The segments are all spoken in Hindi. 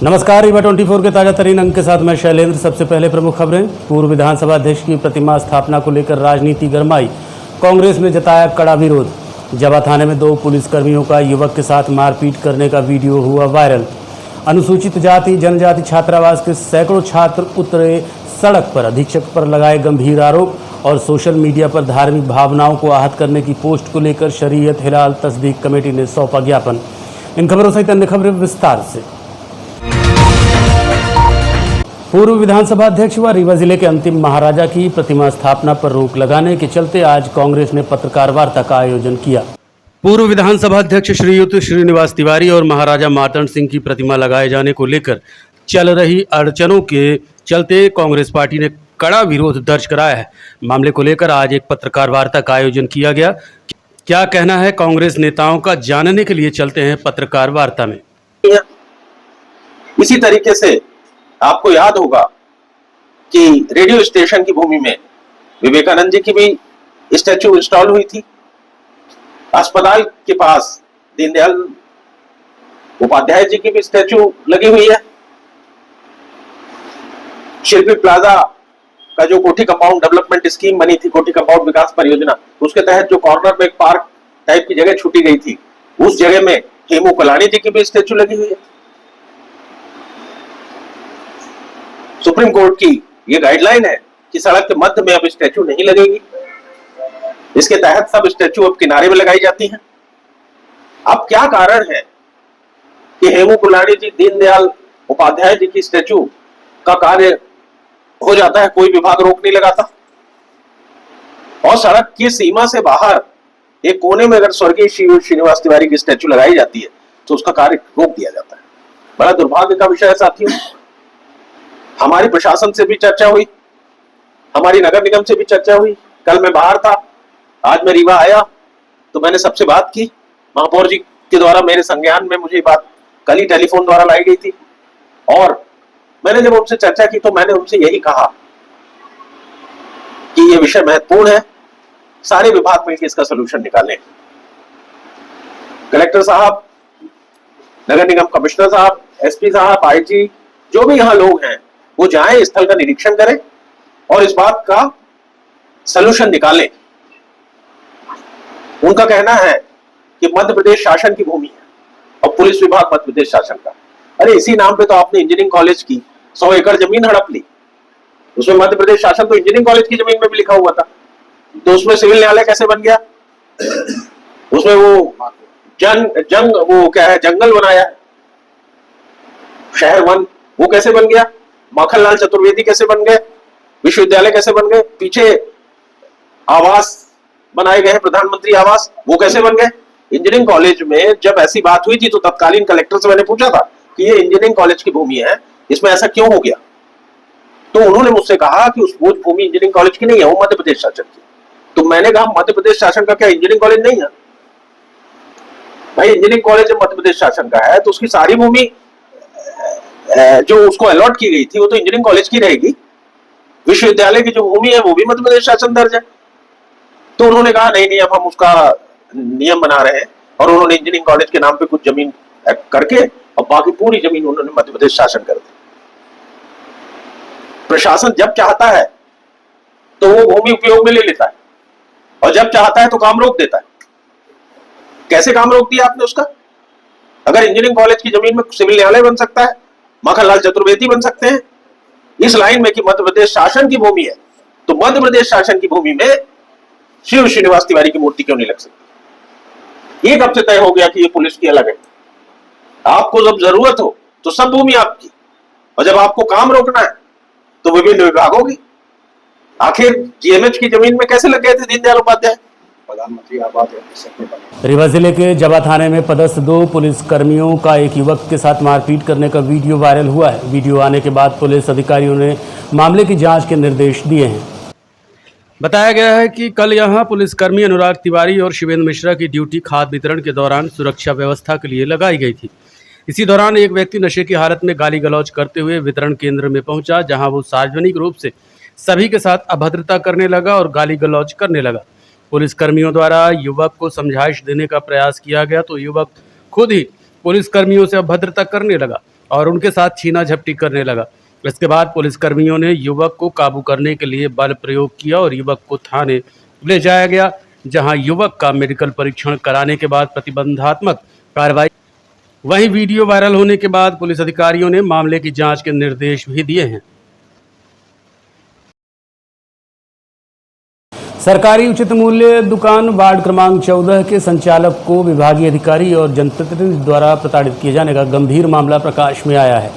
नमस्कार, रीवा 24 के ताजा तरीन अंक के साथ मैं शैलेंद्र। सबसे पहले प्रमुख खबरें। पूर्व विधानसभा अध्यक्ष की प्रतिमा स्थापना को लेकर राजनीति गरमाई, कांग्रेस ने जताया कड़ा विरोध। जबा थाने में 2 पुलिसकर्मियों का युवक के साथ मारपीट करने का वीडियो हुआ वायरल। अनुसूचित जाति जनजाति छात्रावास के सैकड़ों छात्र उतरे सड़क पर, अधीक्षक पर लगाए गंभीर आरोप। और सोशल मीडिया पर धार्मिक भावनाओं को आहत करने की पोस्ट को लेकर शरीयत हिलाल तस्दीक कमेटी ने सौंपा ज्ञापन। इन खबरों सहित अन्य खबरें विस्तार से। पूर्व विधानसभा अध्यक्ष व रीवा जिले के अंतिम महाराजा की प्रतिमा स्थापना पर रोक लगाने के चलते आज कांग्रेस ने पत्रकार वार्ता का आयोजन किया। पूर्व विधानसभा अध्यक्ष श्रीयुत श्रीनिवास तिवारी और महाराजा मार्तंड सिंह की प्रतिमा लगाए जाने को लेकर चल रही अड़चनों के चलते कांग्रेस पार्टी ने कड़ा विरोध दर्ज कराया है। मामले को लेकर आज एक पत्रकार वार्ता का आयोजन किया गया। क्या कहना है कांग्रेस नेताओं का, जानने के लिए चलते हैं पत्रकार वार्ता में। इसी तरीके से आपको याद होगा कि रेडियो स्टेशन की भूमि में विवेकानंद जी की भी स्टैचू इंस्टॉल हुई थी। अस्पताल के पास दीनदयाल उपाध्याय जी की भी स्टैचू लगी हुई है। शिल्पी प्लाजा का जो कोठी कंपाउंड डेवलपमेंट स्कीम बनी थी, कोठी कंपाउंड विकास परियोजना, उसके तहत जो कॉर्नर में एक पार्क टाइप की जगह छूटी गई थी, उस जगह में हेमू कलानी जी की भी स्टैचू लगी हुई है। सुप्रीम कोर्ट की ये गाइडलाइन है कि सड़क के मध्य में अब स्टैचू नहीं लगेगी। इसके तहत सब स्टैचू अब किनारे में लगाई जाती हैं। अब क्या कारण है कि हेमू कुलानी जी, दीनदयाल उपाध्याय जी की स्टैचू का कार्य हो जाता है, कोई विभाग रोक नहीं लगाता, और सड़क की सीमा से बाहर एक कोने में अगर स्वर्गीय श्रीनिवास तिवारी की स्टैचू लगाई जाती है तो उसका कार्य रोक दिया जाता है। बड़ा दुर्भाग्य का विषय है साथियों। हमारी प्रशासन से भी चर्चा हुई, हमारी नगर निगम से भी चर्चा हुई। कल मैं बाहर था, आज मैं रीवा आया तो मैंने सबसे बात की। महापौर जी के द्वारा मेरे संज्ञान में मुझे बात कल ही टेलीफोन द्वारा लाई गई थी, और मैंने जब उनसे चर्चा की तो मैंने उनसे यही कहा कि यह विषय महत्वपूर्ण है, सारे विभाग मिलकर इसका सलूशन निकालें। कलेक्टर साहब, नगर निगम कमिश्नर साहब, एसपी साहब, आईजी, जो भी यहाँ लोग हैं वो जाएं, स्थल का निरीक्षण करें और इस बात का सलूशन निकालें। उनका कहना है कि मध्य प्रदेश शासन की भूमि है और पुलिस विभाग मध्य प्रदेश शासन का। अरे इसी नाम पे तो आपने इंजीनियरिंग कॉलेज की 100 एकड़ जमीन हड़प ली। उसमें मध्य प्रदेश शासन तो इंजीनियरिंग कॉलेज की जमीन में भी लिखा हुआ था, तो उसमें सिविल न्यायालय कैसे बन गया? उसमें वो वो क्या है, जंगल बनाया, शहर वन, वो कैसे बन गया? माखनलाल चतुर्वेदी कैसे बन गए? विश्वविद्यालय कैसे बन गए? पीछे आवास बनाए गए हैं, प्रधानमंत्री आवास, वो कैसे बन गए? इंजीनियरिंग कॉलेज में जब ऐसी बात हुई थी तो तत्कालीन कलेक्टर से मैंने पूछा था कि ये इंजीनियरिंग कॉलेज की भूमि है, इसमें ऐसा क्यों हो गया? तो उन्होंने मुझसे कहा कि वो भूमि इंजीनियरिंग कॉलेज की नहीं है, वो मध्य प्रदेश शासन की। तो मैंने कहा मध्य प्रदेश शासन का क्या इंजीनियरिंग कॉलेज नहीं है? भाई इंजीनियरिंग कॉलेज मध्य प्रदेश शासन का है तो उसकी सारी भूमि जो उसको अलॉट की गई थी वो तो इंजीनियरिंग कॉलेज की रहेगी। विश्वविद्यालय की जो भूमि है वो भी मध्य प्रदेश शासन दर्ज है। तो उन्होंने कहा नहीं, अब हम उसका नियम बना रहे हैं, और उन्होंने इंजीनियरिंग कॉलेज के नाम पे कुछ जमीन करके और बाकी पूरी जमीन उन्होंने मध्य प्रदेश शासन कर दी। प्रशासन जब चाहता है तो वो भूमि उपयोग में ले लेता है, और जब चाहता है तो काम रोक देता है। कैसे काम रोक दिया आपने उसका? अगर इंजीनियरिंग कॉलेज की जमीन में सिविल न्यायालय बन सकता है, माखनलाल चतुर्वेदी बन सकते हैं, इस लाइन में कि मध्य प्रदेश शासन की भूमि है, तो मध्य प्रदेश शासन की भूमि में शिव श्रीनिवास तिवारी की मूर्ति क्यों नहीं लग सकती? ये कब से तय हो गया कि ये पुलिस की अलग है? आपको जब जरूरत हो तो सब भूमि आपकी, और जब आपको काम रोकना है तो विभिन्न विभागों की। आखिर जीएमएच की जमीन में कैसे लग गए थे दीनदयाल उपाध्याय? प्रधानमंत्री आवास है। रीवा जिले के जबा थाने में पदस्थ 2 पुलिसकर्मियों का एक युवक के साथ मारपीट करने का वीडियो वायरल हुआ है। वीडियो आने के बाद पुलिस अधिकारियों ने मामले की जांच के निर्देश दिए हैं। बताया गया है कि कल यहां पुलिसकर्मी अनुराग तिवारी और शिवेंद्र मिश्रा की ड्यूटी खाद्य वितरण के दौरान सुरक्षा व्यवस्था के लिए लगाई गई थी। इसी दौरान एक व्यक्ति नशे की हालत में गाली गलौज करते हुए वितरण केंद्र में पहुंचा, जहां वो सार्वजनिक रूप से सभी के साथ अभद्रता करने लगा और गाली गलौज करने लगा। पुलिसकर्मियों द्वारा युवक को समझाइश देने का प्रयास किया गया तो युवक खुद ही पुलिसकर्मियों से अभद्रता करने लगा और उनके साथ छीना झपटी करने लगा। इसके बाद पुलिसकर्मियों ने युवक को काबू करने के लिए बल प्रयोग किया और युवक को थाने ले जाया गया, जहां युवक का मेडिकल परीक्षण कराने के बाद प्रतिबंधात्मक कार्रवाई। वहीं वीडियो वायरल होने के बाद पुलिस अधिकारियों ने मामले की जांच के निर्देश भी दिए हैं। सरकारी उचित मूल्य दुकान वार्ड क्रमांक 14 के संचालक को विभागीय अधिकारी और जनप्रतिनिधि द्वारा प्रताड़ित किए जाने का गंभीर मामला प्रकाश में आया है।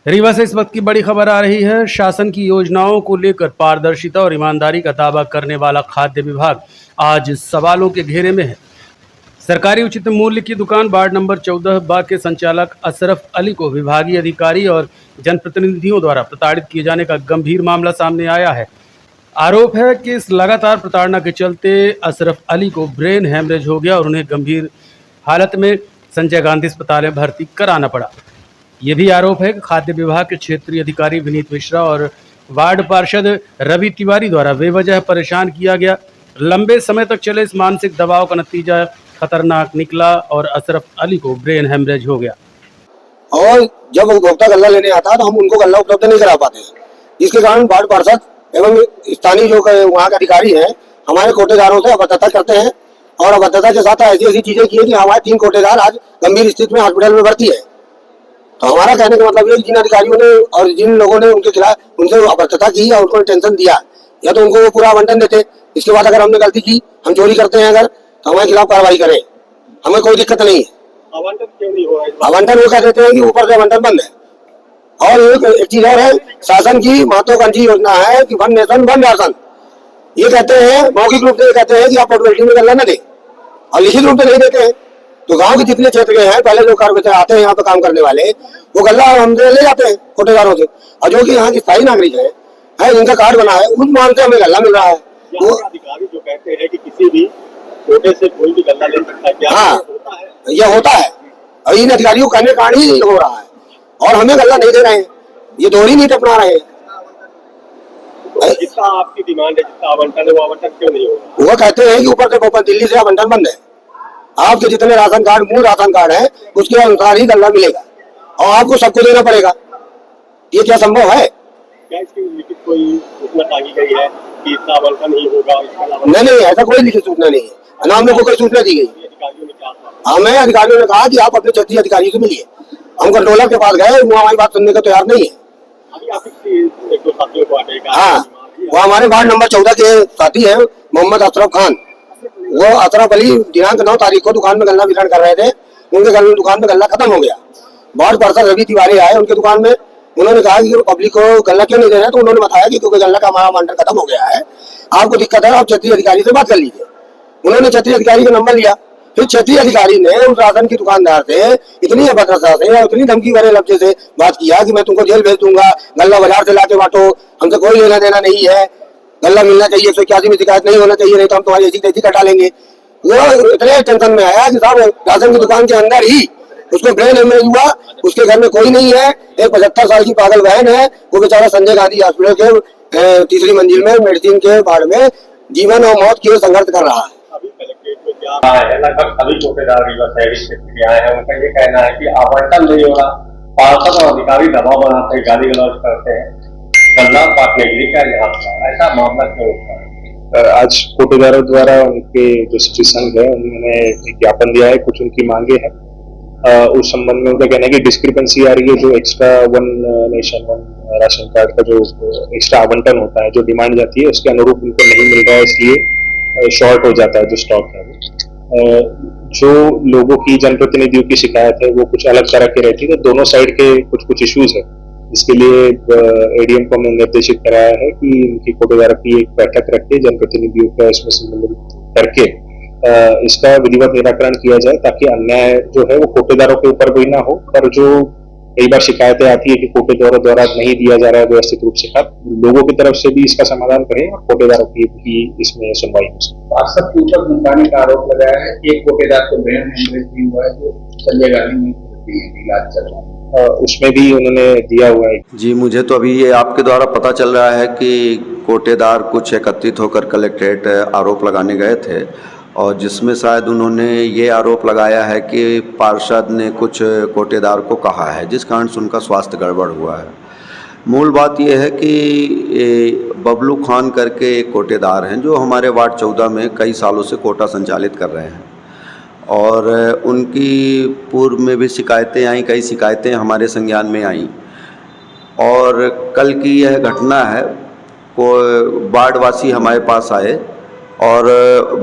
रीवा से इस वक्त की बड़ी खबर आ रही है। शासन की योजनाओं को लेकर पारदर्शिता और ईमानदारी का दावा करने वाला खाद्य विभाग आज सवालों के घेरे में है। सरकारी उचित मूल्य की दुकान वार्ड नंबर 14 बा के संचालक अशरफ अली को विभागीय अधिकारी और जनप्रतिनिधियों द्वारा प्रताड़ित किए जाने का गंभीर मामला सामने आया है। आरोप है कि इस लगातार प्रताड़ना के चलते अशरफ अली को ब्रेन हैमरेज हो गया और उन्हें गंभीर हालत में संजय गांधी अस्पताल में भर्ती कराना पड़ा। ये भी आरोप है कि खाद्य विभाग के क्षेत्रीय अधिकारी विनीत मिश्रा और वार्ड पार्षद रवि तिवारी द्वारा बेवजह परेशान किया गया। लंबे समय तक चले इस मानसिक दबाव का नतीजा खतरनाक निकला और अशरफ अली को ब्रेन हैमरेज हो गया। और जब उपभोक्ता गल्ला लेने आता है तो हम उनको गल्ला उपलब्ध नहीं करा पाते, जिसके कारण वार्ड पार्षद एवं स्थानीय जो वहाँ के अधिकारी हैं हमारे कोटेदारों से अभद्रता करते हैं और अभद्रता के साथ ऐसी ऐसी चीजें की है कि हमारे 3 कोटेदार आज गंभीर स्थिति में हॉस्पिटल में भर्ती है। तो हमारा कहने का मतलब ये जिन अधिकारियों ने और जिन लोगों ने उनके खिलाफ उनसे अभद्रता की या उनको टेंशन दिया या तो उनको वो पूरा आवंटन देते। इसके बाद अगर हमने गलती की, हम चोरी करते हैं अगर, तो हमारे खिलाफ कार्रवाई करें, हमें कोई दिक्कत नहीं है। आवंटन क्यों नहीं हो रहा है? आवंटन वो कह देते हैं कि ऊपर से आवंटन बंद है। और एक चीज और है, शासन की महत्वाकांक्षी योजना है कि वन नेशन वन राशन। ये कहते हैं मौखिक रूप से, ये कहते हैं कि आप पॉपुलरिटी में गल्ला न दें और लिखित रूप से नहीं देते हैं। तो गांव के जितने क्षेत्र के हैं, पहले जो कार्य आते हैं यहाँ पे काम करने वाले, वो गल्ला हमसे ले जाते हैं कोटेदारों से, और जो कि यहाँ की स्थायी नागरिक है जिनका कार्ड बना है, उस मान से हमें गल्ला मिल रहा है। वो अधिकारी जो कहते हैं कि किसी भी कोटे से कोई भी गल्ला ले सकता है, क्या होता है? यह होता है और इन अधिकारियों को कहने कारण ही हो रहा है और हमें गल्ला नहीं दे रहे हैं, ये दोहरी नीति अपना रहे हैं। जितना आपकी डिमांड है, जितना आवंटन है, वो आवंटन क्यों नहीं हो रहा? वो कहते हैं कि ऊपर से दिल्ली से आवंटन बंद है, आपके जितने राशन कार्ड मूल राशन कार्ड है उसके अनुसार ही गल्ला मिलेगा और आपको सबको देना पड़ेगा। ये क्या संभव है? क्या इसकी लिखित कोई सूचना टांगी गई है कि इतना आवंटन ही होगा? नहीं, ऐसा कोई लिखित सूचना नहीं है, ना हमने कोई सूचना दी गई। हमें अधिकारियों ने कहा कि आप अपने क्षेत्रीय अधिकारी से मिलिए। हम कंट्रोलर के पास गए, वो हमारी बात सुनने को तैयार नहीं है। हाँ, वो हमारे वार्ड नंबर 14 के साथी है मोहम्मद अशरफ खान। वो अशरफ अली दिनांक 9 तारीख को दुकान में गल्ला वितरण कर रहे थे, उनके दुकान में गल्ला खत्म हो गया। वार्ड पार्षद रवि तिवारी आए उनके दुकान में, उन्होंने कहा कि पब्लिक को गल्ला क्यों नहीं दे रहे, तो उन्होंने बताया कि क्योंकि गल्ला का हमारा आवंटन खत्म हो गया है, आपको दिक्कत है, आप क्षेत्रीय अधिकारी से बात कर लीजिए। उन्होंने क्षेत्रीय अधिकारी का नंबर लिया, फिर क्षेत्रीय अधिकारी ने उस राशन की दुकानदार से इतनी अभद्रता से और इतनी धमकी भरे लफ्ज से बात किया कि मैं तुमको जेल भेज दूंगा, गल्ला बाजार से लाके बांटो, हमसे कोई लेना देना नहीं है, गल्ला मिलना चाहिए, 181 में शिकायत नहीं होना चाहिए, नहीं तो हम तुम्हारी ऐसी तैसी कटा लेंगे। वो इतने टेंशन में आया कि साहब राशन की दुकान के अंदर ही उसको ब्रेन हेमरेज हुआ, उसके घर में कोई नहीं है, एक 75 साल की पागल बहन है, वो बेचारा संजय गांधी हॉस्पिटल के 3री मंजिल में मेडिसिन के वार्ड में जीवन और मौत की संघर्ष कर रहा है। लगभग सभी कोटेदार रीवा शहरी क्षेत्र के आए हैं, उनका ये कहना है कि आवंटन नहीं हो रहा, पार्षद और अधिकारी दबाव बनाते हैं, गाली गलौज करते हैं, गल्ला बांटने के लिए। क्या यहाँ ऐसा मामला क्यों होता है? आज कोटेदारों द्वारा उनके जो सचिव संघ है उन्होंने एक ज्ञापन दिया है, कुछ उनकी मांगे हैं। उस संबंध में उनका कहना है कि डिस्क्रिपेंसी आ रही है, जो extra one nation one ration card का जो एक्स्ट्रा आवंटन होता है, जो डिमांड जाती है उसके अनुरूप उनको नहीं मिल रहा है, इसलिए शॉर्ट हो जाता है जो स्टॉक है। जो लोगों की जनप्रतिनिधियों की शिकायत है वो कुछ अलग तरह की रहती है, तो दोनों साइड के कुछ इश्यूज है। इसके लिए एडीएम को हमने निर्देशित कराया है कि इनकी कोटेदारों की एक बैठक रख के जनप्रतिनिधियों का इसमें संबोधित करके इसका विधिवत निराकरण किया जाए, ताकि अन्याय जो है वो कोटेदारों के ऊपर कोई ना हो। पर जो कई बार शिकायतें आती है कि कोटेदारों द्वारा नहीं दिया जा रहा है व्यवस्थित रूप से, लोगों की तरफ से भी इसका समाधान करें और कोटेदारों की भी इसमें सुनवाई हो सके। पार्षद के ऊपर धमकाने का आरोप लगाया है, एक कोटेदार को ब्रेन हेमरेज भी हुआ है, जो संजय गांधी में इलाज चल रहा है, उसमें भी उन्होंने दिया हुआ है। जी, मुझे तो अभी ये आपके द्वारा पता चल रहा है कि कोटेदार कुछ एकत्रित होकर कलेक्ट्रेट आरोप लगाने गए थे और जिसमें शायद उन्होंने ये आरोप लगाया है कि पार्षद ने कुछ कोटेदार को कहा है, जिस कारण से उनका स्वास्थ्य गड़बड़ हुआ है। मूल बात यह है कि बबलू खान करके एक कोटेदार हैं जो हमारे वार्ड 14 में कई सालों से कोटा संचालित कर रहे हैं और उनकी पूर्व में भी शिकायतें आई, कई शिकायतें हमारे संज्ञान में आईं और कल की यह घटना है। वार्डवासी हमारे पास आए और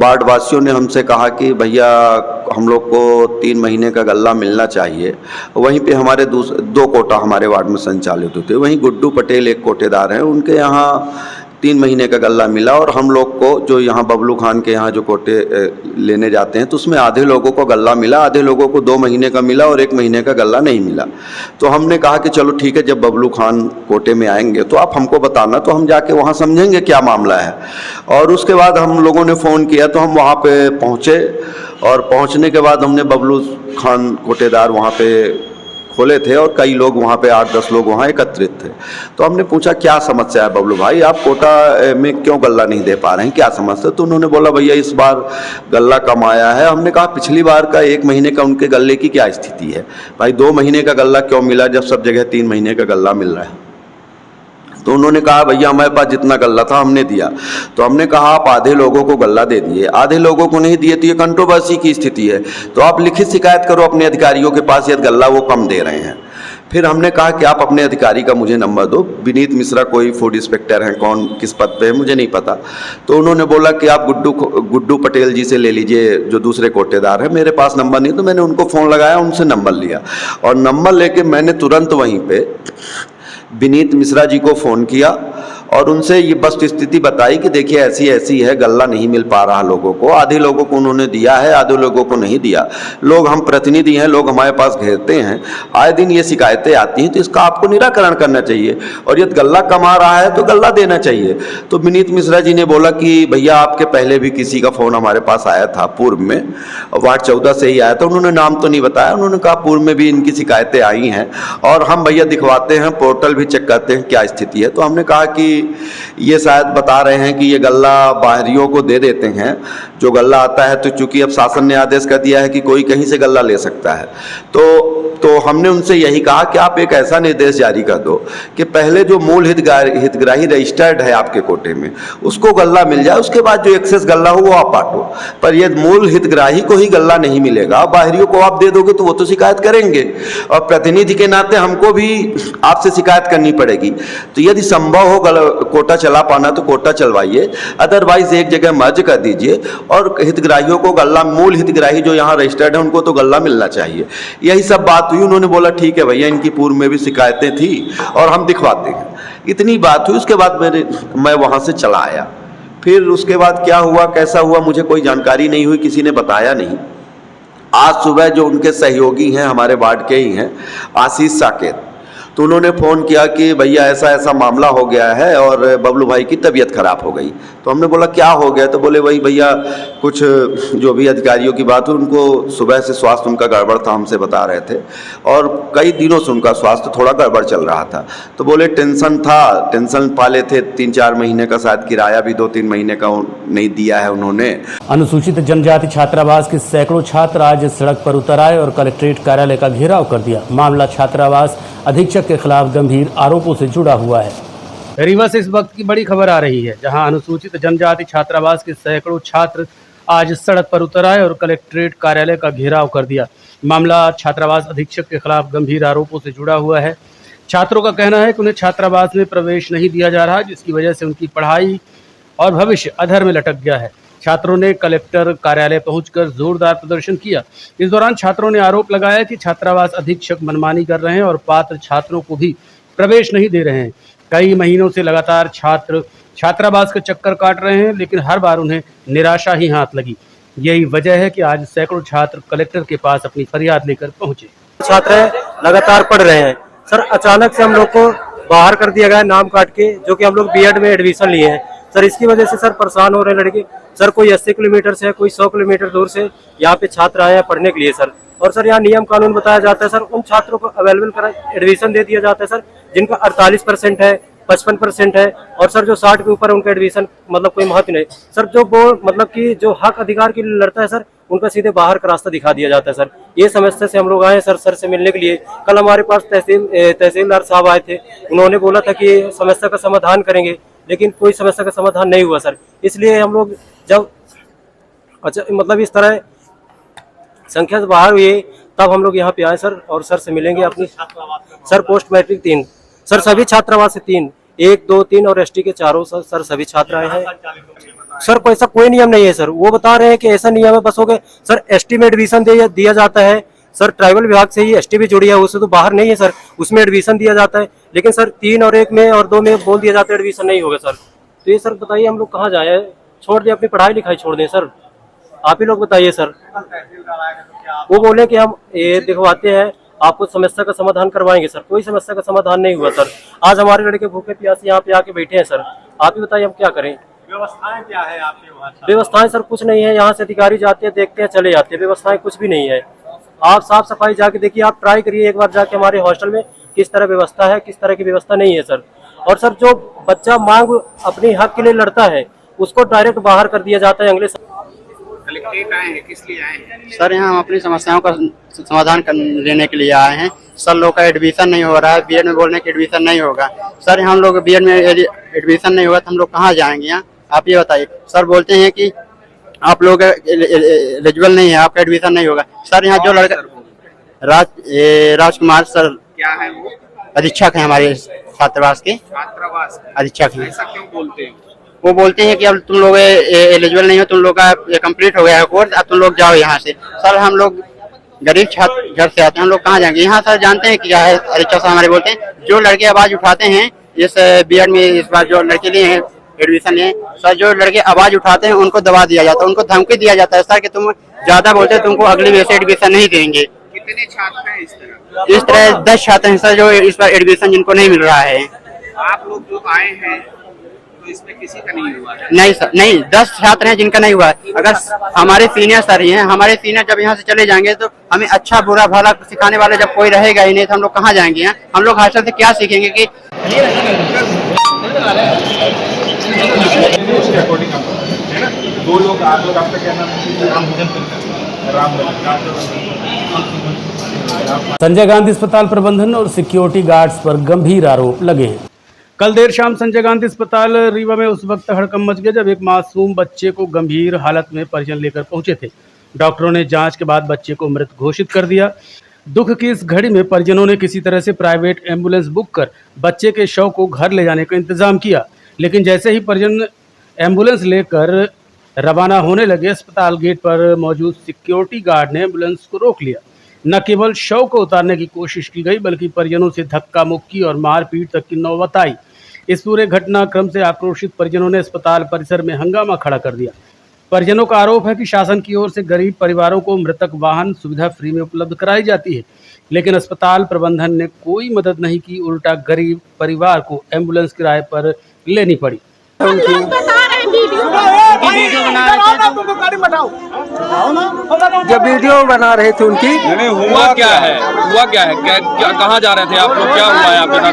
वार्डवासियों ने हमसे कहा कि भैया हम लोग को 3 महीने का गल्ला मिलना चाहिए। वहीं पे हमारे 2 कोटा हमारे वार्ड में संचालित होते, वहीं गुड्डू पटेल एक कोटेदार हैं, उनके यहाँ 3 महीने का गल्ला मिला और हम लोग को जो यहाँ बबलू खान के यहाँ जो कोटे लेने जाते हैं तो उसमें आधे लोगों को गल्ला मिला, आधे लोगों को 2 महीने का मिला और 1 महीने का गल्ला नहीं मिला। तो हमने कहा कि चलो ठीक है, जब बबलू खान कोटे में आएंगे तो आप हमको बताना, तो हम जाके वहाँ समझेंगे क्या मामला है। और उसके बाद हम लोगों ने फ़ोन किया तो हम वहाँ पे पहुँचे और पहुँचने के बाद हमने बबलू खान कोटेदार वहाँ पे खोले थे और कई लोग वहाँ पे 8-10 लोग वहाँ एकत्रित थे। तो हमने पूछा क्या समस्या है बबलू भाई, आप कोटा में क्यों गल्ला नहीं दे पा रहे हैं, क्या समस्या? तो उन्होंने बोला भैया इस बार गल्ला कम आया है। हमने कहा पिछली बार का 1 महीने का उनके गल्ले की क्या स्थिति है भाई, 2 महीने का गल्ला क्यों मिला जब सब जगह 3 महीने का गल्ला मिल रहा है? तो उन्होंने कहा भैया हमारे पास जितना गल्ला था हमने दिया। तो हमने कहा आप आधे लोगों को गल्ला दे दिए, आधे लोगों को नहीं दिए, तो ये कंट्रोवर्सी की स्थिति है, तो आप लिखित शिकायत करो अपने अधिकारियों के पास, यदि गल्ला वो कम दे रहे हैं। फिर हमने कहा कि आप अपने अधिकारी का मुझे नंबर दो, विनीत मिश्रा कोई फूड इंस्पेक्टर हैं, कौन किस पद पे है मुझे नहीं पता। तो उन्होंने बोला कि आप गुड्डू पटेल जी से ले लीजिए जो दूसरे कोटेदार हैं। मेरे पास नंबर नहीं, तो मैंने उनको फ़ोन लगाया, उनसे नंबर लिया और नंबर लेके मैंने तुरंत वहीं पे विनीत मिश्रा जी को फ़ोन किया और उनसे ये वस्तुस्थिति बताई कि देखिए ऐसी ऐसी है, गल्ला नहीं मिल पा रहा लोगों को, आधे लोगों को उन्होंने दिया है, आधे लोगों को नहीं दिया। लोग, हम प्रतिनिधि हैं, लोग हमारे पास घेरते हैं, आए दिन ये शिकायतें आती हैं, तो इसका आपको निराकरण करना चाहिए और यदि गल्ला कम आ रहा है तो गल्ला देना चाहिए। तो विनीत मिश्रा जी ने बोला कि भैया आपके पहले भी किसी का फ़ोन हमारे पास आया था, पूर्व में वार्ड 14 से ही आया था, उन्होंने नाम तो नहीं बताया, उन्होंने कहा पूर्व में भी इनकी शिकायतें आई हैं और हम भैया दिखवाते हैं, पोर्टल भी चेक करते हैं क्या स्थिति है। तो हमने कहा कि ये शायद बता रहे हैं कि ये गल्ला बाहरियों को दे देते हैं, जो गल्ला आता है, तो चूंकि अब शासन ने आदेश कर दिया है कि कोई कहीं से गल्ला ले सकता है, तो हमने उनसे यही कहा कि आप एक ऐसा निर्देश जारी कर दो कि पहले जो मूल हितग्राही रजिस्टर्ड है आपके कोटे में उसको गल्ला मिल जाए, उसके बाद जो एक्सेस गल्ला हो वो आप बांटो। पर ये मूल हितग्राही को ही गल्ला नहीं मिलेगा, बाहरियों को आप दे दोगे तो वो तो शिकायत करेंगे और प्रतिनिधि के नाते हमको भी आपसे शिकायत करनी पड़ेगी। तो यदि संभव हो कोटा चला पाना तो कोटा चलवाइए, अदरवाइज एक जगह मर्ज कर दीजिए और हितग्राहियों को गल्ला, मूल हितग्राही जो यहाँ रजिस्टर्ड है उनको तो गल्ला मिलना चाहिए। यही सब बात हुई। उन्होंने बोला ठीक है भैया, इनकी पूर्व में भी शिकायतें थी और हम दिखवाते हैं। इतनी बात हुई, उसके बाद मैं वहाँ से चला आया। फिर उसके बाद क्या हुआ, कैसा हुआ, मुझे कोई जानकारी नहीं हुई, किसी ने बताया नहीं। आज सुबह जो उनके सहयोगी हैं, हमारे वार्ड के ही हैं, आशीष साकेत, तो उन्होंने फ़ोन किया कि भैया ऐसा ऐसा मामला हो गया है और बबलू भाई की तबीयत ख़राब हो गई। तो हमने बोला क्या हो गया? तो बोले वही भैया कुछ जो भी अधिकारियों की बात हुई, उनको सुबह से स्वास्थ्य उनका गड़बड़ था, हमसे बता रहे थे और कई दिनों से उनका स्वास्थ्य थोड़ा गड़बड़ चल रहा था। तो बोले टेंशन था, टेंशन पाले थे, 3-4 महीने का शायद किराया भी 2-3 महीने का नहीं दिया है उन्होंने। अनुसूचित जनजाति छात्रावास के सैकड़ों छात्र आज सड़क पर उतर आए और कलेक्ट्रेट कार्यालय का घेराव कर दिया। मामला छात्रावास अधीक्षक के खिलाफ गंभीर आरोपों से जुड़ा हुआ है। रीवा से इस वक्त की बड़ी खबर आ रही है, जहां अनुसूचित जनजाति छात्रावास के सैकड़ों छात्र आज सड़क पर उतर आए और कलेक्ट्रेट कार्यालय का घेराव कर दिया। मामला छात्रावास अधीक्षक के खिलाफ गंभीर आरोपों से जुड़ा हुआ है। छात्रों का कहना है कि उन्हें छात्रावास में प्रवेश नहीं दिया जा रहा, जिसकी वजह से उनकी पढ़ाई और भविष्य अधर में लटक गया है। छात्रों ने कलेक्टर कार्यालय पहुंचकर जोरदार प्रदर्शन किया। इस दौरान छात्रों ने आरोप लगाया कि छात्रावास अधीक्षक मनमानी कर रहे हैं और पात्र छात्रों को भी प्रवेश नहीं दे रहे हैं। कई महीनों से लगातार छात्र छात्रावास का चक्कर काट रहे हैं, लेकिन हर बार उन्हें निराशा ही हाथ लगी। यही वजह है कि आज सैकड़ों छात्र कलेक्टर के पास अपनी फरियाद लेकर पहुंचे। छात्र लगातार पढ़ रहे हैं सर, अचानक से हम लोग को बाहर कर दिया गया नाम काट के, जो कि हम लोग बीएड में एडमिशन लिए हैं सर। इसकी वजह से सर परेशान हो रहे हैं लड़के। सर कोई 80 किलोमीटर से, कोई 100 किलोमीटर दूर से यहाँ पे छात्र आए हैं पढ़ने के लिए सर। और सर यहाँ नियम कानून बताया जाता है सर, उन छात्रों को अवेलेबल करा एडमिशन दे दिया जाता है सर जिनका 48% है, 55% है, और सर जो 60 के ऊपर उनका एडमिशन मतलब कोई महत्व नहीं। सर जो वो मतलब कि जो हक अधिकार के लिए लड़ता है सर, उनका सीधे बाहर का रास्ता दिखा दिया जाता है सर। ये समस्या से हम लोग आए सर से मिलने के लिए। कल हमारे पास तहसीलदार साहब आए थे, उन्होंने बोला था कि समस्या का समाधान करेंगे, लेकिन कोई समस्या का समाधान नहीं हुआ सर। इसलिए हम लोग जब मतलब इस तरह संख्या से बाहर हुई तब हम लोग यहाँ पे आए सर, और सर से मिलेंगे अपनी। सर पोस्ट मैट्रिक 3 सर, सभी छात्रावास से 3, 1, 2, 3 और एसटी के 4 सर सभी छात्र आए हैं सर। कोई ऐसा कोई नियम नहीं है सर, वो बता रहे हैं कि ऐसा नियम है बस हो गए सर। एसटी में एडमिशन दिया जाता है सर, ट्राइबल विभाग से ही एसटी भी जुड़ी है, उससे तो बाहर नहीं है सर, उसमें एडमिशन दिया जाता है। लेकिन सर 3 और 1 में और 2 में बोल दिया जाता है एडमिशन नहीं होगा सर। तो ये सर बताइए हम लोग कहाँ जाए, छोड़ दें अपनी पढ़ाई लिखाई छोड़ दें सर, आप ही लोग बताइए सर। वो बोले कि हम ये दिखवाते हैं, आपको समस्या का समाधान करवाएंगे सर। कोई समस्या का समाधान नहीं हुआ सर। आज हमारे लड़के भूखे प्यासे यहाँ पे आके बैठे हैं सर। आप ही बताइए हम क्या करें। व्यवस्थाएं क्या है आपके वहाँ? व्यवस्थाएं सर कुछ नहीं है, यहाँ से अधिकारी जाते हैं, देखते हैं, चले जाते हैं। व्यवस्थाएं कुछ भी नहीं है। आप साफ सफाई जाके देखिए, आप ट्राई करिए एक बार जाके हमारे हॉस्टल में किस तरह व्यवस्था है, किस तरह की व्यवस्था नहीं है सर। और सर जो बच्चा मांग अपने हक के लिए लड़ता है, उसको डायरेक्ट बाहर कर दिया जाता है अगले। कलेक्ट्रेट आए हैं, किस लिए आए हैं? सर यहाँ हम अपनी समस्याओं का समाधान लेने के लिए आए हैं। सर लोग का एडमिशन नहीं हो रहा है, बीएड में बोल रहे हैं कि एडमिशन नहीं होगा। सर हम लोग बीएड में एडमिशन नहीं होगा तो हम लोग कहाँ जाएंगे? यहाँ आप ये बताइए। सर बोलते हैं कि आप लोग एलिजिबल नहीं है, आपका एडमिशन नहीं होगा। सर यहाँ जो लड़का राजकुमार सर क्या है वो? अधीक्षक है हमारे छात्रावास के, छात्रावास अधीक्षक हैं। ऐसा क्यों बोलते हैं? वो बोलते हैं कि अब तुम लोग एलिजिबल नहीं हो, तुम लोग का कंप्लीट हो गया है कोर्स, अब तुम लोग जाओ यहाँ से। सर हम लोग गरीब छात्र घर से आते हैं, हम लोग कहाँ जाएंगे? यहाँ सर जानते हैं कि क्या है, अधीक्षक साहब हमारे बोलते हैं जो लड़के आवाज उठाते हैं इस बीएड में इस बार जो लड़के लिए हैं एडमिशन लिए, सर जो लड़के आवाज उठाते हैं उनको दबा दिया जाता है, उनको धमकी दिया जाता है सर कि तुम ज्यादा बोलते हो तुमको अगली वजह से एडमिशन नहीं देंगे। कितने छात्र हैं इस तरह? इस तरह 10 छात्र हैं सर जो इस बार एडमिशन जिनको नहीं मिल रहा है। आप लोग जो आए हैं तो इसमें किसी का नहीं हुआ है? नहीं सर, नहीं 10 छात्र हैं जिनका नहीं हुआ है। अगर हमारे सीनियर सर ही हैं, हमारे सीनियर जब यहाँ से चले जाएंगे तो हमें अच्छा बुरा भला सिखाने वाला जब कोई रहेगा ही नहीं तो हम लोग कहाँ जाएंगे? यहाँ हम लोग हॉस्टल से क्या सीखेंगे कि दो लोग आपका क्या नाम है? संजय गांधी अस्पताल प्रबंधन और सिक्योरिटी गार्ड्स पर गंभीर आरोप लगे हैं। कल देर शाम संजय गांधी अस्पताल रीवा में उस वक्त हड़कंप मच गया जब एक मासूम बच्चे को गंभीर हालत में परिजन लेकर पहुंचे थे। डॉक्टरों ने जांच के बाद बच्चे को मृत घोषित कर दिया। दुख की इस घड़ी में परिजनों ने किसी तरह से प्राइवेट एम्बुलेंस बुक कर बच्चे के शव को घर ले जाने का इंतजाम किया, लेकिन जैसे ही परिजन एम्बुलेंस लेकर रवाना होने लगे, अस्पताल गेट पर मौजूद सिक्योरिटी गार्ड ने एम्बुलेंस को रोक लिया। न केवल शव को उतारने की कोशिश की गई बल्कि परिजनों से धक्का मुक्की और मारपीट तक की नौबत आई। इस पूरे घटनाक्रम से आक्रोशित परिजनों ने अस्पताल परिसर में हंगामा खड़ा कर दिया। परिजनों का आरोप है कि शासन की ओर से गरीब परिवारों को मृतक वाहन सुविधा फ्री में उपलब्ध कराई जाती है, लेकिन अस्पताल प्रबंधन ने कोई मदद नहीं की, उल्टा गरीब परिवार को एम्बुलेंस किराए पर लेनी पड़ी। जब वीडियो बना रहे थे उनकी, हुआ क्या है क्या कहाँ जा रहे थे आप लोग? क्या हुआ है आपके साथ?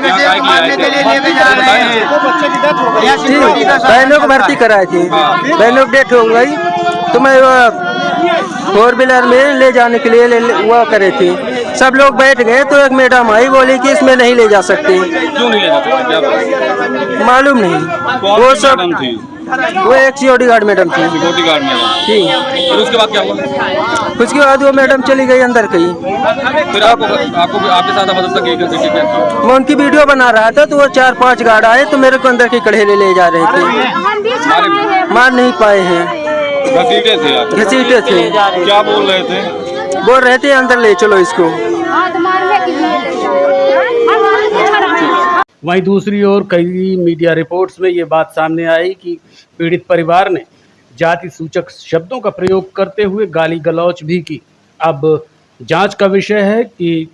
बहनों को भर्ती कराए थे, बहनों की डेथ हो गई तो मैं 4 व्हीलर में ले जाने के लिए वो करे थे। सब लोग बैठ गए तो एक मैडम आई, बोली कि इसमें नहीं ले जा सकते। क्यों नहीं ले जा सकते? मालूम नहीं। वो सब थी, वो एक सिक्योरिटी गार्ड मैडम थी। सिक्योरिटी गार्ड मैडम जी। फिर उसके बाद क्या हुआ? उसके बाद वो मैडम चली गई अंदर कहीं। फिर आपको आपके साथ मदद तक मैं उनकी वीडियो बना रहा था तो वो 4-5 गार्ड आए तो मेरे को अंदर के कड़ेले ले जा रहे थे। मार नहीं पाए हैं, घसीटे थे आप? घसीटे थे। क्या बोल रहे थे? बोल रहे थे अंदर ले चलो इसको। वहीं दूसरी ओर कई मीडिया रिपोर्ट्स में ये बात सामने आई कि पीड़ित परिवार ने जाति सूचक शब्दों का प्रयोग करते हुए गाली गलौच भी की। अब जांच का विषय है कि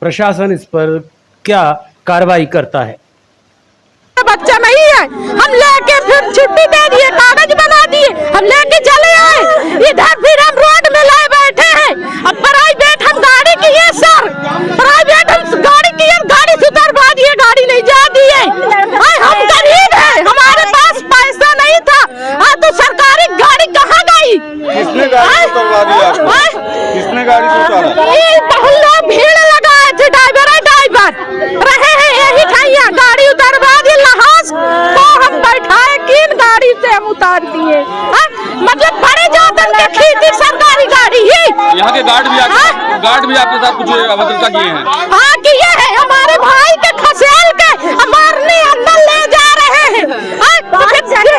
प्रशासन इस पर क्या कार्रवाई करता है। बच्चा नहीं है, हम लेके फिर छुट्टी दे दिए, कागज बना दिए, हम लेके चले आए। इधर फिर हम रोड में लाए बैठे हैं। अब प्राइवेट हम गाड़ी की है सर, प्राइवेट हम गाड़ी की है, गाड़ी से उतरवा दिए, गाड़ी नहीं जा दिए। के गार्ड भी आपके साथ कुछ अभद्रता किए हैं? हाँ किए हैं, हमारे भाई के खसेल के मारने अंदर ले जा रहे हैं। 5-6 रहे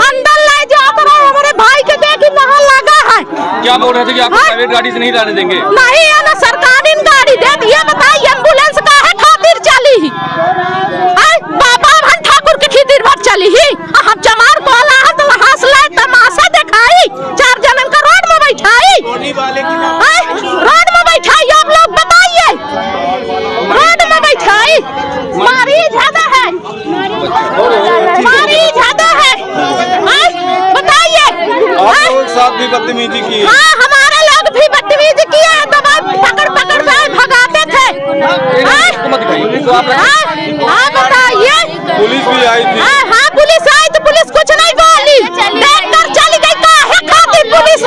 अंदर ले जा रहे हैं, हमारे भाई के देखी वहाँ लगा है। क्या बोल रहे थे कि आप प्राइवेट गाड़ी से नहीं जाने देंगे? नहीं है ना, सरकारी गाड़ी दे दी। बताइए एम्बुलेंस का है खातिर चली ही बाबा भान ठाकुर के खातिर भर चली ही। हम चमार बोला है तो हंसले तमाशा दिखाई, 4 जनन का रोड में बैठाई, रोड में बैठाई। आप लोग बताइए, रोड में बैठाई, मारी ज्यादा है, मारी ज्यादा है। बताइए आप लोग साथ भी बदतमीजी की? हाँ, हमारे लोग भी बदतमीजी किए हैं, तो पकड़ भगाते थे। हाँ बताइए, पुलिस भी आई थी? हाँ पुलिस आई तो पुलिस कुछ नहीं बोली, देखकर चली गई। काहे खातिर पुलिस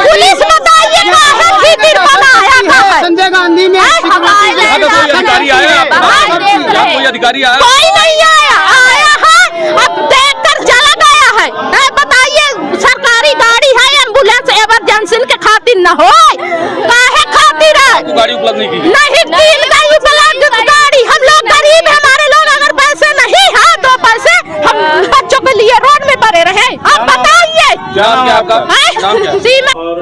पुलिस बताइए काहे खातिर बनाया? संजय गांधी में कोई अधिकारी आया? कोई अधिकारी आया? कोई नहीं आया है, अब देखकर चला गया है। बताइए, सरकारी गाड़ी है, एम्बुलेंस इमरजेंसी के खातिर न हो, काहे खातिर है? गाड़ी उपलब्ध नहीं की? नहीं की उपलब्ध गाड़ी। हम लोग गरीब है, हमारे लोग अगर पैसे नहीं है तो पैसे हम बच्चों के लिए रोड में पड़े रहे। आप बताइए आपका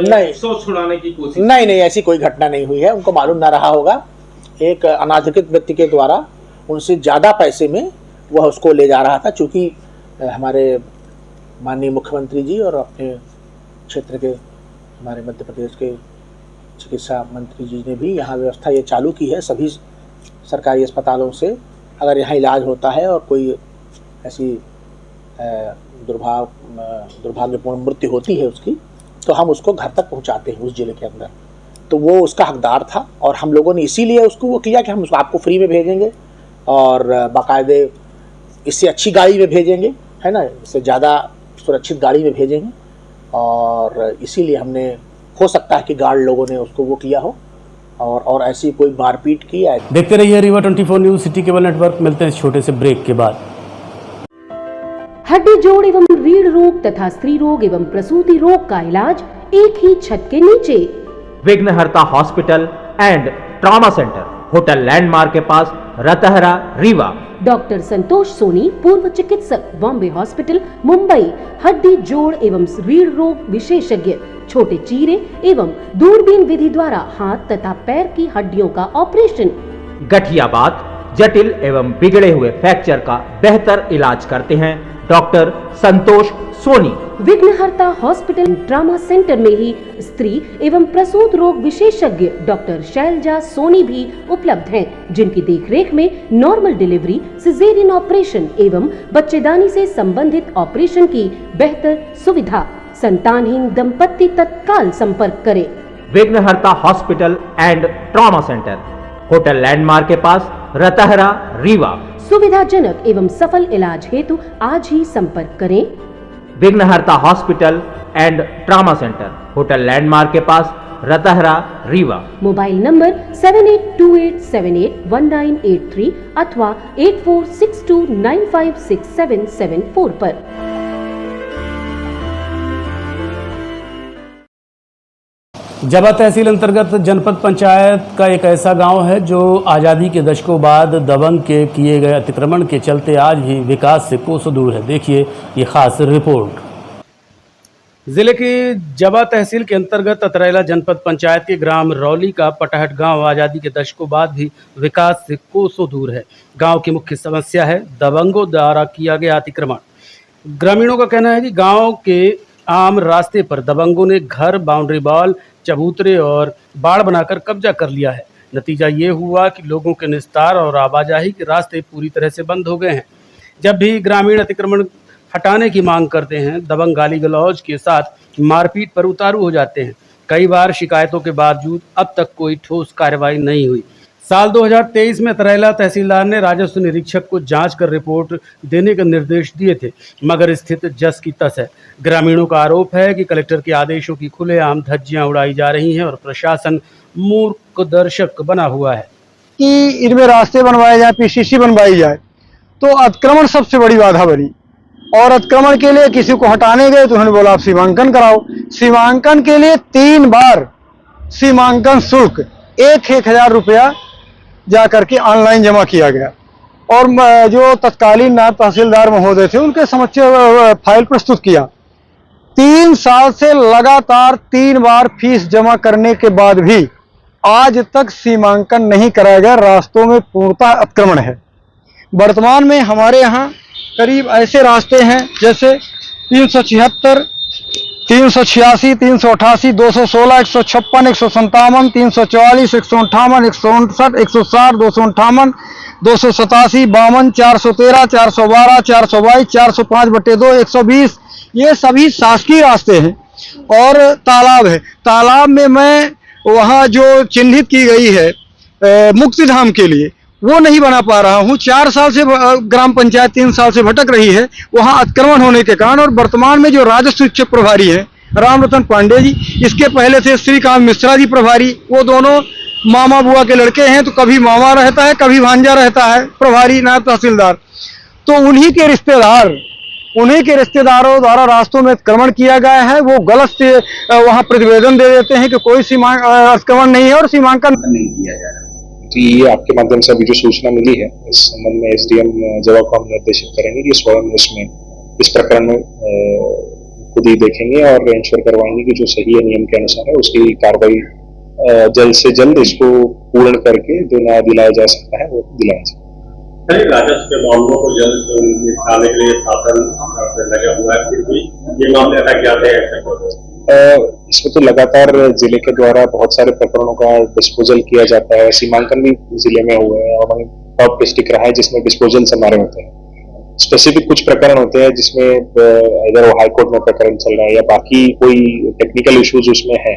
नहीं सोच छुड़ाने की कोशिश? नहीं, ऐसी कोई घटना नहीं हुई है। उनको मालूम ना रहा होगा, एक अनाधिकृत व्यक्ति के द्वारा उनसे ज़्यादा पैसे में वह उसको ले जा रहा था। चूँकि हमारे माननीय मुख्यमंत्री जी और अपने क्षेत्र के हमारे मध्य प्रदेश के चिकित्सा मंत्री जी ने भी यहाँ व्यवस्था ये चालू की है। सभी सरकारी अस्पतालों से अगर यहाँ इलाज होता है और कोई ऐसी दुर्भाग्यपूर्ण मृत्यु होती है उसकी, तो हम उसको घर तक पहुँचाते हैं उस जिले के अंदर। तो वो उसका हकदार था और हम लोगों ने इसीलिए उसको वो किया कि हम उसको आपको फ्री में भेजेंगे और बाकायदे इससे अच्छी गाड़ी में भेजेंगे, है ना, इससे ज़्यादा सुरक्षित गाड़ी में भेजेंगे। और इसीलिए हमने, हो सकता है कि गार्ड लोगों ने उसको वो किया हो और ऐसी कोई मारपीट की है। देखते रहिए Rewa 24 news city cable network. मिलते हैं इस छोटे से ब्रेक के बाद। हड्डी जोड़ एवं रीढ़ रोग तथा स्त्री रोग एवं प्रसूति रोग का इलाज एक ही छत के नीचे। विघ्नहर्ता hospital and trauma centre, hotel landmark के पास, रतहरा, रीवा। डॉक्टर संतोष सोनी, पूर्व चिकित्सक, बॉम्बे हॉस्पिटल, मुंबई। हड्डी जोड़ एवं रीढ़ रोग विशेषज्ञ, छोटे चीरे एवं दूरबीन विधि द्वारा हाथ तथा पैर की हड्डियों का ऑपरेशन। गठियाबात, जटिल एवं बिगड़े हुए फ्रैक्चर का बेहतर इलाज करते हैं डॉक्टर संतोष सोनी। विघ्नहर्ता हॉस्पिटल ट्रॉमा सेंटर में ही स्त्री एवं प्रसूत रोग विशेषज्ञ डॉक्टर शैलजा सोनी भी उपलब्ध हैं, जिनकी देखरेख में नॉर्मल डिलीवरी, सिजेरियन ऑपरेशन एवं बच्चेदानी से संबंधित ऑपरेशन की बेहतर सुविधा। संतानहीन दंपत्ति तत्काल संपर्क करें। विघ्नहर्ता hospital and trauma centre, hotel landmark के पास, रतहरा, रीवा। सुविधाजनक एवं सफल इलाज हेतु आज ही संपर्क करें। विघ्नहर्ता hospital and trauma centre, hotel landmark के पास, रतहरा, रीवा। मोबाइल नंबर 7828781983 अथवा 8462956774 पर। जबा तहसील अंतर्गत जनपद पंचायत का एक ऐसा गांव है जो आज़ादी के दशकों बाद दबंग के किए गए अतिक्रमण के चलते आज भी विकास से कोसों दूर है। देखिए ये खास रिपोर्ट। जिले की जबा तहसील के अंतर्गत अतरेला जनपद पंचायत के ग्राम रौली का पटहट गांव आज़ादी के दशकों बाद भी विकास से कोसों दूर है। गांव की मुख्य समस्या है दबंगों द्वारा किया गया अतिक्रमण। ग्रामीणों का कहना है कि गांव के आम रास्ते पर दबंगों ने घर, बाउंड्री वॉल, चबूतरे और बाड़ बनाकर कब्जा कर लिया है। नतीजा ये हुआ कि लोगों के निस्तार और आवाजाही के रास्ते पूरी तरह से बंद हो गए हैं। जब भी ग्रामीण अतिक्रमण हटाने की मांग करते हैं, दबंग गाली गलौज के साथ मारपीट पर उतारू हो जाते हैं। कई बार शिकायतों के बावजूद अब तक कोई ठोस कार्रवाई नहीं हुई। साल 2023 में तरेला तहसीलदार ने राजस्व निरीक्षक को जांच कर रिपोर्ट देने के निर्देश दिए थे, मगर स्थिति जस की तस है। ग्रामीणों का आरोप है कि कलेक्टर के आदेशों की खुलेआम धज्जियां उड़ाई जा रही हैं और प्रशासन मूर्खदर्शक बना हुआ है कि इनमें रास्ते बनवाए जाए, पीसीसी बनवाई जाए, तो अतिक्रमण सबसे बड़ी बाधा बनी। और अतिक्रमण के लिए किसी को हटाने गए तो उन्होंने बोला आप सीमांकन कराओ। सीमांकन के लिए 3 बार सीमांकन शुल्क 1,000 रुपया जा करके ऑनलाइन जमा किया गया और जो तत्कालीन नायब तहसीलदार महोदय थे उनके समक्ष फाइल प्रस्तुत किया। 3 साल से लगातार 3 बार फीस जमा करने के बाद भी आज तक सीमांकन नहीं कराया गया। रास्तों में पूर्णतः अतिक्रमण है। वर्तमान में हमारे यहाँ करीब ऐसे रास्ते हैं जैसे 376, 386, 388, 216, 156, 157, 344, 158, 159, 160, 258, 287, 52, 413, 412, 422, 405/2, 120, ये सभी शासकीय रास्ते हैं। और तालाब है। तालाब में मैं वहाँ जो चिन्हित की गई है मुक्तिधाम के लिए वो नहीं बना पा रहा हूँ। 4 साल से ग्राम पंचायत 3 साल से भटक रही है वहाँ अतिक्रमण होने के कारण। और वर्तमान में जो राजस्व शिक्षक प्रभारी है राम रतन पांडे जी, इसके पहले थे श्रीकांत मिश्रा जी प्रभारी। वो दोनों मामा बुआ के लड़के हैं, तो कभी मामा रहता है कभी भांजा रहता है प्रभारी नायब तहसीलदार। तो उन्हीं के रिश्तेदारों द्वारा रास्तों में अतिक्रमण किया गया है। वो गलत से वहाँ प्रतिवेदन दे देते हैं कि कोई अतिक्रमण नहीं है और सीमांकन नहीं किया जा रहा है। जी, ये आपके माध्यम से अभी जो सूचना मिली है इस संबंध में एसडीएम जवाब को हम निर्देशित करेंगे कि स्वयं उसमें इस प्रकरण में खुद ही देखेंगे और इंश्योर करवाएंगे कि जो सही है नियम के अनुसार है उसकी कार्रवाई जल्द से जल्द इसको पूर्ण करके जो न्याय दिलाया जा सकता है वो दिलाया जाए। राजस्व के मामलों को जल्द से निपटाने के लिए शासन लगा हुआ है, फिर भी ये मामले अटक जाते हैं। इसमें तो लगातार जिले के द्वारा बहुत सारे प्रकरणों का डिस्पोजल किया जाता है। सीमांकन भी जिले में हुए हैं और टॉप डिस्ट्रिक्ट रहा है जिसमें डिस्पोजल हमारे होते हैं। स्पेसिफिक कुछ प्रकरण होते हैं जिसमें इधर वो हाईकोर्ट में प्रकरण चल रहा है या बाकी कोई टेक्निकल इश्यूज उसमें है,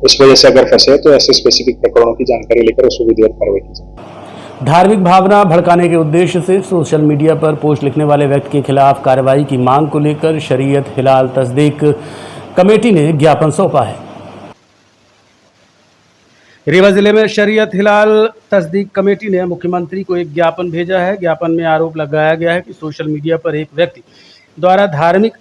उस वजह से अगर फंसे तो ऐसे स्पेसिफिक प्रकरणों की जानकारी लेकर उसको विधिवत कार्रवाई की जाए। धार्मिक भावना भड़काने के उद्देश्य से सोशल मीडिया पर पोस्ट लिखने वाले व्यक्ति के खिलाफ कार्रवाई की मांग को लेकर शरीयत हिलाल तस्दीक कमेटी ने ज्ञापन सौंपा है। रीवा जिले में शरीयत हिलाल तस्दीक कमेटी ने मुख्यमंत्री को एक ज्ञापन भेजा है। ज्ञापन में आरोप लगाया गया है कि सोशल मीडिया पर एक व्यक्ति द्वारा धार्मिक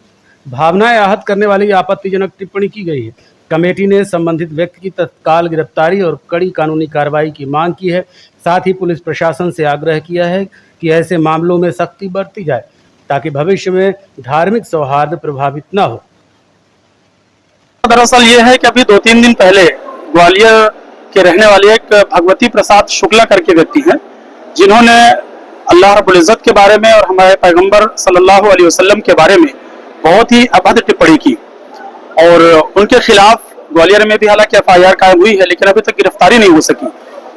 भावनाएं आहत करने वाली आपत्तिजनक टिप्पणी की गई है। कमेटी ने संबंधित व्यक्ति की तत्काल गिरफ्तारी और कड़ी कानूनी कार्रवाई की मांग की है। साथ ही पुलिस प्रशासन से आग्रह किया है कि ऐसे मामलों में सख्ती बरती जाए ताकि भविष्य में धार्मिक सौहार्द प्रभावित न हो। दरअसल ये है कि अभी 2-3 दिन पहले ग्वालियर के रहने वाले एक भगवती प्रसाद शुक्ला करके व्यक्ति हैं जिन्होंने अल्लाह रब्बुल इज्जत के बारे में और हमारे पैगंबर सल्लल्लाहु अलैहि वसल्लम के बारे में बहुत ही अभद्र टिप्पणी की और उनके खिलाफ ग्वालियर में भी हालांकि FIR कायम हुई है लेकिन अभी तक गिरफ्तारी नहीं हो सकी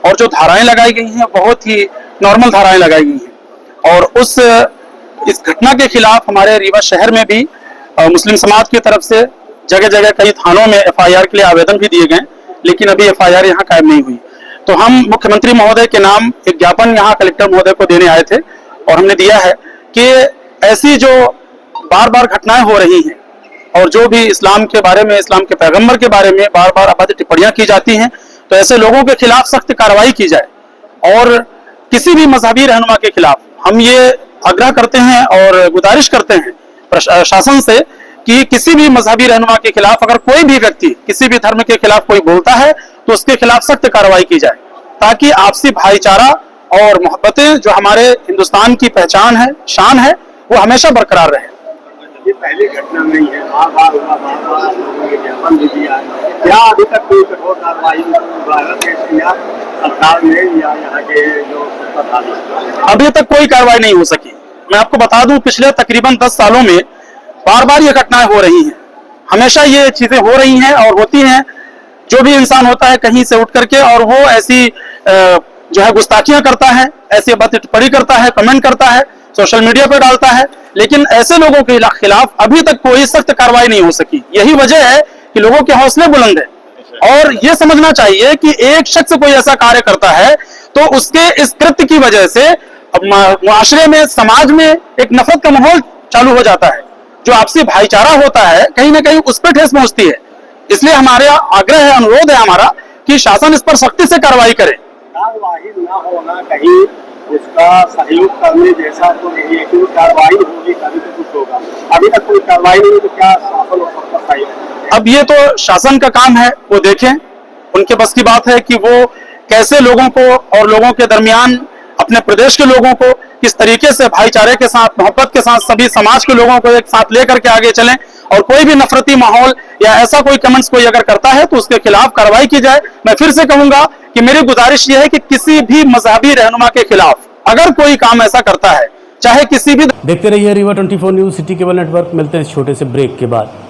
और जो धाराएं लगाई गई हैं बहुत ही नॉर्मल धाराएं लगाई गई हैं। और इस घटना के खिलाफ हमारे रीवा शहर में भी मुस्लिम समाज की तरफ से जगह जगह कई थानों में FIR के लिए आवेदन भी दिए गए लेकिन अभी FIR यहाँ कायम नहीं हुई। तो हम मुख्यमंत्री महोदय के नाम एक ज्ञापन यहाँ कलेक्टर महोदय को देने आए थे और हमने दिया है कि ऐसी जो बार बार घटनाएं हो रही हैं और जो भी इस्लाम के बारे में, इस्लाम के पैगंबर के बारे में बार बार अभद्र टिप्पणियां की जाती हैं तो ऐसे लोगों के खिलाफ सख्त कार्रवाई की जाए। और किसी भी मजहबी रहनुमा के खिलाफ हम ये आग्रह करते हैं और गुजारिश करते हैं प्रशासन से कि किसी भी मजहबी रहनुमा के खिलाफ अगर कोई भी व्यक्ति किसी भी धर्म के खिलाफ कोई बोलता है तो उसके खिलाफ सख्त कार्रवाई की जाए ताकि आपसी भाईचारा और मोहब्बतें जो हमारे हिंदुस्तान की पहचान है, शान है, वो हमेशा बरकरार रहे। ये पहली घटना नहीं है, बार-बार लोगों ने ज्ञापन भी दिया है। क्या अभी तक कोई कठोर कार्रवाई सरकार ने या यहाँ के जो अभी तक कोई कार्रवाई नहीं हो सकी। मैं आपको बता दूं पिछले तकरीबन 10 सालों में बार बार ये घटनाएं हो रही हैं, हमेशा ये चीजें हो रही हैं और होती हैं। जो भी इंसान होता है कहीं से उठ करके और वो ऐसी जो है गुस्ताखियां करता है, ऐसी बात टिप्पणी करता है, कमेंट करता है, सोशल मीडिया पर डालता है, लेकिन ऐसे लोगों के खिलाफ अभी तक कोई सख्त कार्रवाई नहीं हो सकी। यही वजह है कि लोगों के हौसले बुलंद है और ये समझना चाहिए कि एक शख्स कोई ऐसा कार्य करता है तो उसके इस कृत्य की वजह से मुआशरे में, समाज में एक नफरत का माहौल चालू हो जाता है। जो आपसी भाईचारा होता है कहीं ना कहीं उस पर ठेस पहुंचती है। इसलिए हमारा आग्रह है, अनुरोध है हमारा कि शासन इस पर सख्ती से कार्रवाई करे। कार्यवाही ना होना कहीं उसका सहयोग करने जैसा तो नहीं है, क्योंकि कार्रवाई होगी तभी तो कुछ होगा। अभी तक कोई कार्रवाई नहीं, तो क्या शासन हो सकता है? अब ये तो शासन का काम है, वो देखें, उनके बस की बात है कि वो कैसे लोगों को और लोगों के दरमियान अपने प्रदेश के लोगों को किस तरीके से भाईचारे के साथ, मोहब्बत के साथ सभी समाज के लोगों को एक साथ लेकर के आगे चलें, और कोई भी नफरती माहौल या ऐसा कोई कमेंट्स कोई अगर करता है तो उसके खिलाफ कार्रवाई की जाए। मैं फिर से कहूंगा कि मेरी गुजारिश यह है कि किसी भी मजहबी रहनुमा के खिलाफ अगर कोई काम ऐसा करता है, चाहे किसी भी। देखते रहिए Rewa 24 news, city cable network. मिलते हैं इस छोटे से ब्रेक के बाद।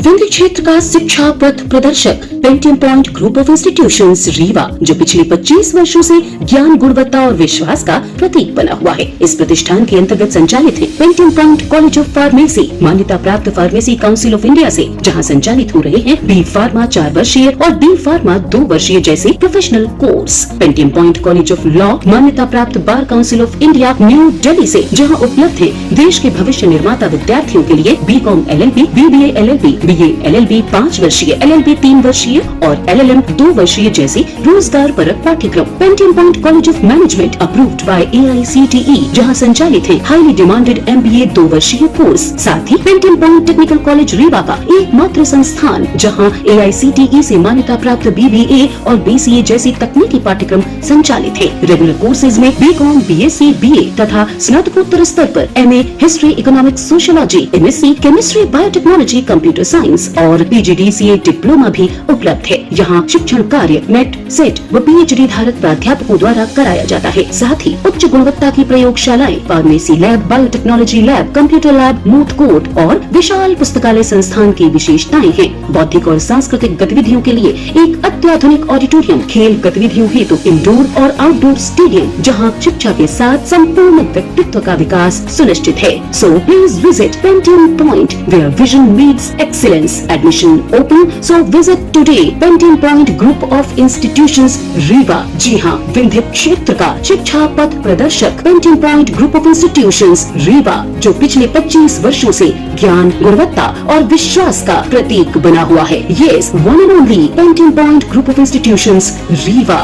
विंध्य क्षेत्र का शिक्षा पथ प्रदर्शक Pentium point group of institutions Rewa, जो पिछले 25 वर्षों से ज्ञान, गुणवत्ता और विश्वास का प्रतीक बना हुआ है। इस प्रतिष्ठान के अंतर्गत संचालित है Pentium point college of pharmacy, मान्यता प्राप्त फार्मेसी काउंसिल ऑफ इंडिया से, जहां संचालित हो रहे हैं बी फार्मा 4 वर्षीय और डी फार्मा 2 वर्षीय जैसे professional course. Pentium point college of law, मान्यता प्राप्त bar council of India new Delhi से, जहाँ उपलब्ध है देश के भविष्य निर्माता विद्यार्थियों के लिए BCom LLB, BBA LLB, BA LLB 5 वर्षीय, LLB 3 वर्षीय और LLM 2 वर्षीय जैसे रोजगार परक पाठ्यक्रम। Pentium point college of management approved by AICTE, जहां संचालित है हाईली डिमांडेड MBA 2 वर्षीय कोर्स। साथ ही Pentium point technical college Rewa का एकमात्र संस्थान जहां AICTE से मान्यता प्राप्त BBA और BCA जैसी तकनीकी पाठ्यक्रम संचालित है। रेगुलर कोर्सेज में BCom, BSc, BA तथा स्नातकोत्तर स्तर पर MA history, economics, sociology, MSc chemistry, biotechnology, computer science और PGDCA डिप्लोमा भी उपलब्ध है। यहाँ शिक्षण कार्य नेट, सेट व PhD धारक प्राध्यापकों द्वारा कराया जाता है। साथ ही उच्च गुणवत्ता की प्रयोगशालाएं, pharmacy lab, biotechnology lab, computer lab, moot court और विशाल पुस्तकालय संस्थान की विशेषताएं हैं। बौद्धिक और सांस्कृतिक गतिविधियों के लिए एक अत्याधुनिक ऑडिटोरियम, खेल गतिविधियों हेतु इंडोर और आउटडोर स्टेडियम, जहाँ शिक्षा के साथ संपूर्ण व्यक्तित्व का विकास सुनिश्चित है। So please visit Pentium point where vision meets excellence. Admission open, so visit today Pentium Point Group of Institutions Rewa. जी हाँ, विंध्य क्षेत्र का शिक्षा पथ प्रदर्शक Pentium Point Group of Institutions Rewa, जो पिछले 25 वर्षों से ज्ञान, गुणवत्ता और विश्वास का प्रतीक बना हुआ है। Yes, one and only Pentium Point Group of Institutions Rewa.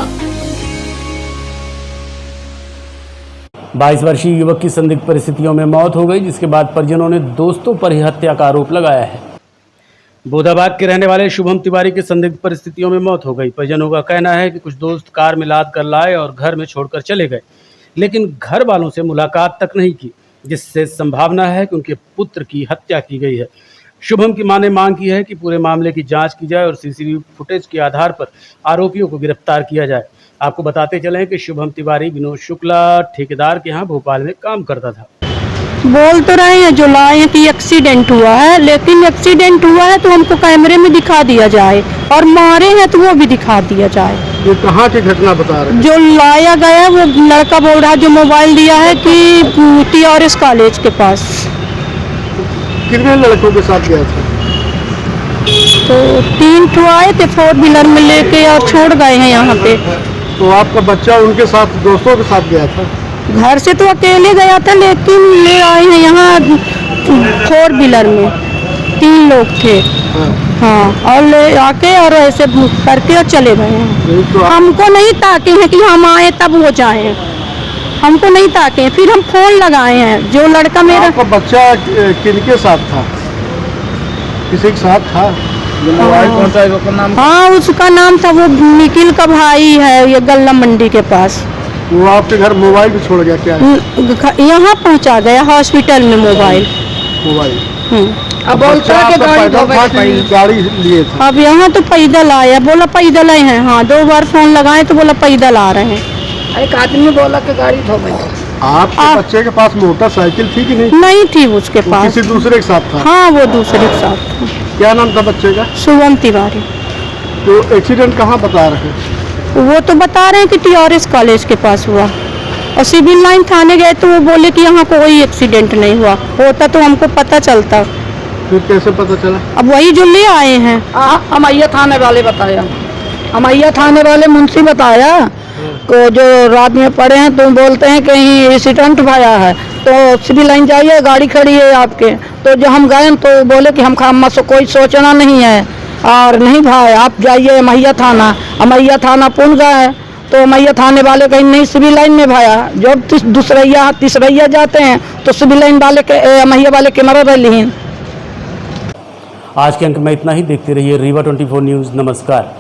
22 वर्षीय युवक की संदिग्ध परिस्थितियों में मौत हो गई, जिसके बाद परिजनों ने दोस्तों पर ही हत्या का आरोप लगाया है। बोधाबाग के रहने वाले शुभम तिवारी की संदिग्ध परिस्थितियों में मौत हो गई। परिजनों का कहना है कि कुछ दोस्त कार में लाद कर लाए और घर में छोड़कर चले गए, लेकिन घर वालों से मुलाकात तक नहीं की, जिससे संभावना है कि उनके पुत्र की हत्या की गई है। शुभम की मां ने मांग की है कि पूरे मामले की जांच की जाए और CCTV फुटेज के आधार पर आरोपियों को गिरफ्तार किया जाए। आपको बताते चलें कि शुभम तिवारी विनोद शुक्ला ठेकेदार के यहाँ भोपाल में काम करता था। बोल तो रहे हैं जो लाए हैं कि एक्सीडेंट हुआ है, लेकिन एक्सीडेंट हुआ है तो हमको कैमरे में दिखा दिया जाए, और मारे हैं तो वो भी दिखा दिया जाए। ये कहाँ की घटना बता रहे हैं? जो लाया गया है वो लड़का बोल रहा है, जो मोबाइल दिया है कि TRS कॉलेज के पास। कितने लड़कों के साथ गया था? तो 3 ठो आए थे 4 व्हीलर में लेके और छोड़ गए हैं यहाँ पे। तो आपका बच्चा उनके साथ दोस्तों के साथ गया था? घर से तो अकेले गया था, लेकिन ले आए हैं यहाँ 4 व्हीलर में, 3 लोग थे। हाँ, और ले आके और ऐसे करके और चले गए हैं। हमको नहीं ताके हैं कि हम आए तब हो जाए, हमको नहीं ताके। फिर हम फोन लगाए हैं, जो लड़का मेरा। आपका बच्चा किनके साथ था? किसी के साथ था? हाँ, उसका नाम था, वो निखिल का भाई है, ये गल्ला मंडी के पास। वो आपके घर मोबाइल भी छोड़ गया क्या? यहाँ पहुँचा गया हॉस्पिटल में मोबाइल। अब गाड़ी लिए थे। अब यहाँ तो पैदल आया, बोला पैदल आए हैं। हाँ, 2 बार फोन लगाए तो बोला पैदल आ रहे हैं। एक आदमी बोला कि गाड़ी धो गई। आपके बच्चे के पास मोटरसाइकिल थी कि नहीं? नहीं थी उसके पास। किसी दूसरे के साथ था? हाँ, वो दूसरे के साथ था। क्या नाम था बच्चे का? शुभम तिवारी। तो एक्सीडेंट कहाँ बता रहे हैं? वो तो बता रहे हैं कि TRS कॉलेज के पास हुआ, और सिविल लाइन थाने गए तो वो बोले कि यहाँ कोई एक्सीडेंट नहीं हुआ। होता तो हमको पता चलता। फिर कैसे पता चला? अब वही जो ले आए हैं। अमैया थाने वाले बताया, अमैया थाने वाले मुंशी बताया को, जो रात में पड़े हैं तो बोलते हैं कहीं एक्सीडेंट भया है, तो सिविल लाइन जाइए, गाड़ी खड़ी है आपके। तो जो हम गए तो बोले कि हम से कोई सोचना नहीं है, और नहीं भाई आप जाइए अमैया थाना पहुँच गए तो अमैया थाने वाले कहीं नहीं सिविल लाइन में भाया, जब दूसरैया तीसरैया जाते हैं तो सिविल लाइन वाले के अमैया वाले कैमरा रही। आज के अंक में इतना ही। देखते रहिए रीवा 24 न्यूज़। नमस्कार।